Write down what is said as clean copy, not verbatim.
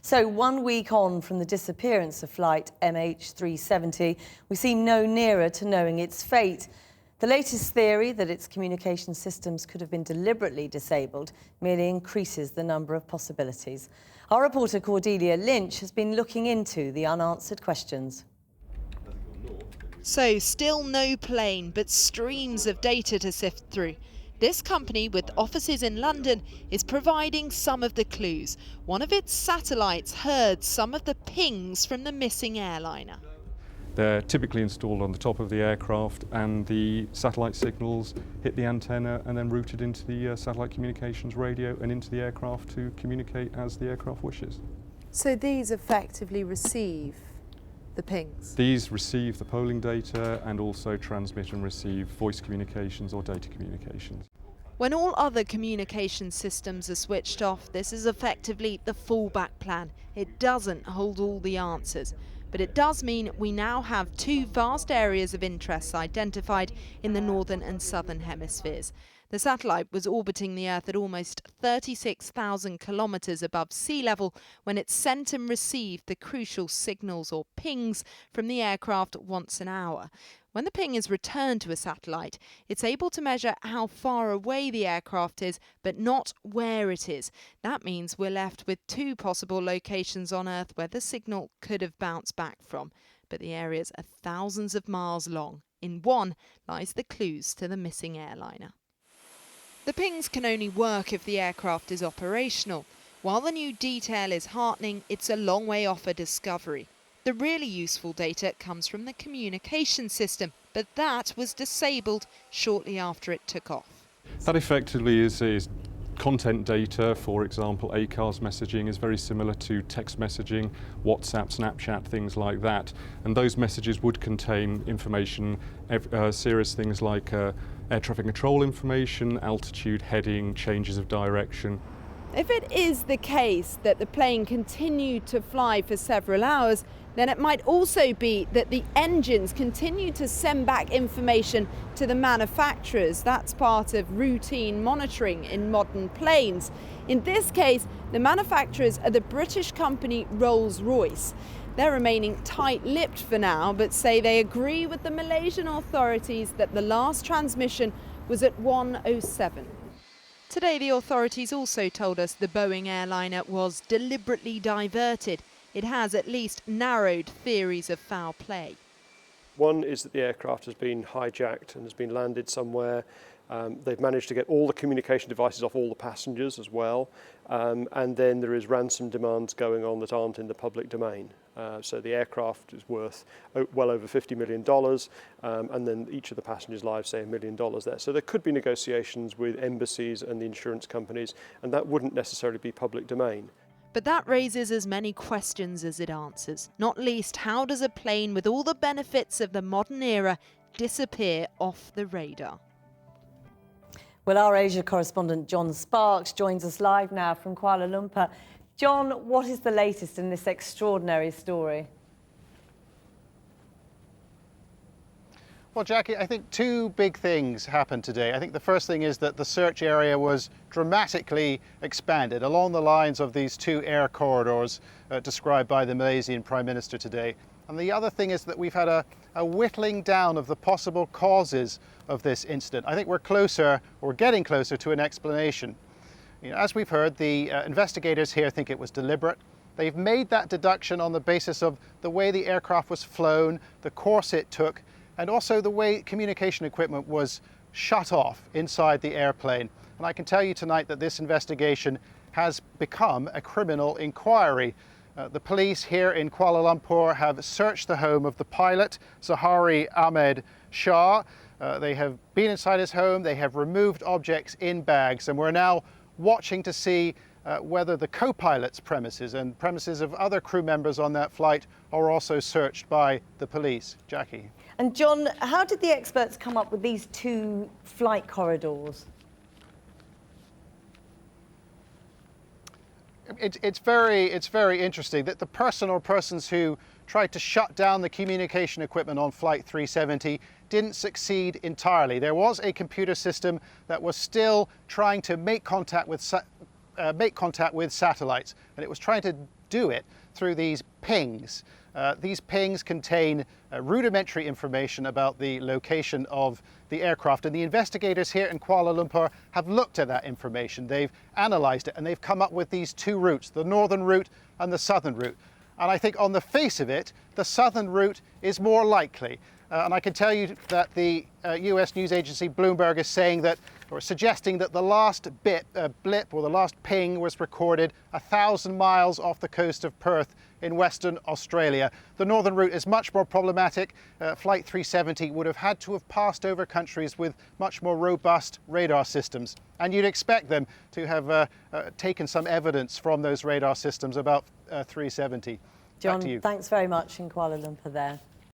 So 1 week on from the disappearance of flight MH370, we seem no nearer to knowing its fate. The latest theory that its communication systems could have been deliberately disabled merely increases the number of possibilities. Our reporter Cordelia Lynch has been looking into the unanswered questions. So still no plane, but streams of data to sift through. This company, with offices in London, is providing some of the clues. One of its satellites heard some of the pings from the missing airliner. They're typically installed on the top of the aircraft, and the satellite signals hit the antenna and then routed into the satellite communications radio and into the aircraft to communicate as the aircraft wishes. So these effectively receive the pings? These receive the polling data and also transmit and receive voice communications or data communications. When all other communication systems are switched off, this is effectively the fallback plan. It doesn't hold all the answers, but it does mean we now have two vast areas of interest identified in the northern and southern hemispheres. The satellite was orbiting the Earth at almost 36,000 kilometres above sea level when it sent and received the crucial signals or pings from the aircraft once an hour. When the ping is returned to a satellite, it's able to measure how far away the aircraft is, but not where it is. That means we're left with two possible locations on Earth where the signal could have bounced back from. But the areas are thousands of miles long. In one lies the clues to the missing airliner. The pings can only work if the aircraft is operational. While the new detail is heartening, it's a long way off a discovery. The really useful data comes from the communication system, but that was disabled shortly after it took off. That effectively is content data. For example, ACARS messaging is very similar to text messaging, WhatsApp, Snapchat, things like that. And those messages would contain information, serious things like air traffic control information, altitude, heading, changes of direction. If it is the case that the plane continued to fly for several hours, then it might also be that the engines continue to send back information to the manufacturers. That's part of routine monitoring in modern planes. In this case, the manufacturers are the British company Rolls-Royce. They're remaining tight-lipped for now, but say they agree with the Malaysian authorities that the last transmission was at 1:07. Today, the authorities also told us the Boeing airliner was deliberately diverted. It has at least narrowed theories of foul play. One is that the aircraft has been hijacked and has been landed somewhere. They've managed to get all the communication devices off all the passengers as well. And then there is ransom demands going on that aren't in the public domain. So the aircraft is worth well over $50 million, and then each of the passengers' lives, say $1 million there. So there could be negotiations with embassies and the insurance companies, and that wouldn't necessarily be public domain. But that raises as many questions as it answers. Not least, how does a plane with all the benefits of the modern era disappear off the radar? Well, our Asia correspondent John Sparks joins us live now from Kuala Lumpur. John, what is the latest in this extraordinary story? Well, Jackie, I think two big things happened today. I think the first thing is that the search area was dramatically expanded along the lines of these two air corridors described by the Malaysian Prime Minister today. And the other thing is that we've had a whittling down of the possible causes of this incident. I think we're getting closer to an explanation. You know, as we've heard, the investigators here think it was deliberate. They've made that deduction on the basis of the way the aircraft was flown, the course it took, and also the way communication equipment was shut off inside the airplane. And I can tell you tonight that this investigation has become a criminal inquiry. The police here in Kuala Lumpur have searched the home of the pilot, Zahari Ahmed Shah. They have been inside his home, they have removed objects in bags, and we're now watching to see whether the co-pilot's premises and premises of other crew members on that flight are also searched by the police. Jackie. And John, how did the experts come up with these two flight corridors? It's very interesting that the person or persons who tried to shut down the communication equipment on Flight 370 didn't succeed entirely. There was a computer system that was still trying to make contact with make contact with satellites, and it was trying to do it through these pings. These pings contain rudimentary information about the location of the aircraft, and the investigators here in Kuala Lumpur have looked at that information. They've analysed it, and they've come up with these two routes, the northern route and the southern route. And I think on the face of it, the southern route is more likely. And I can tell you that the US news agency Bloomberg is saying that, or suggesting that the last blip or the last ping was recorded 1,000 miles off the coast of Perth in Western Australia. The northern route is much more problematic. Flight 370 would have had to have passed over countries with much more robust radar systems. And you'd expect them to have taken some evidence from those radar systems about 370. John, Back to you. thanks very much in Kuala Lumpur there.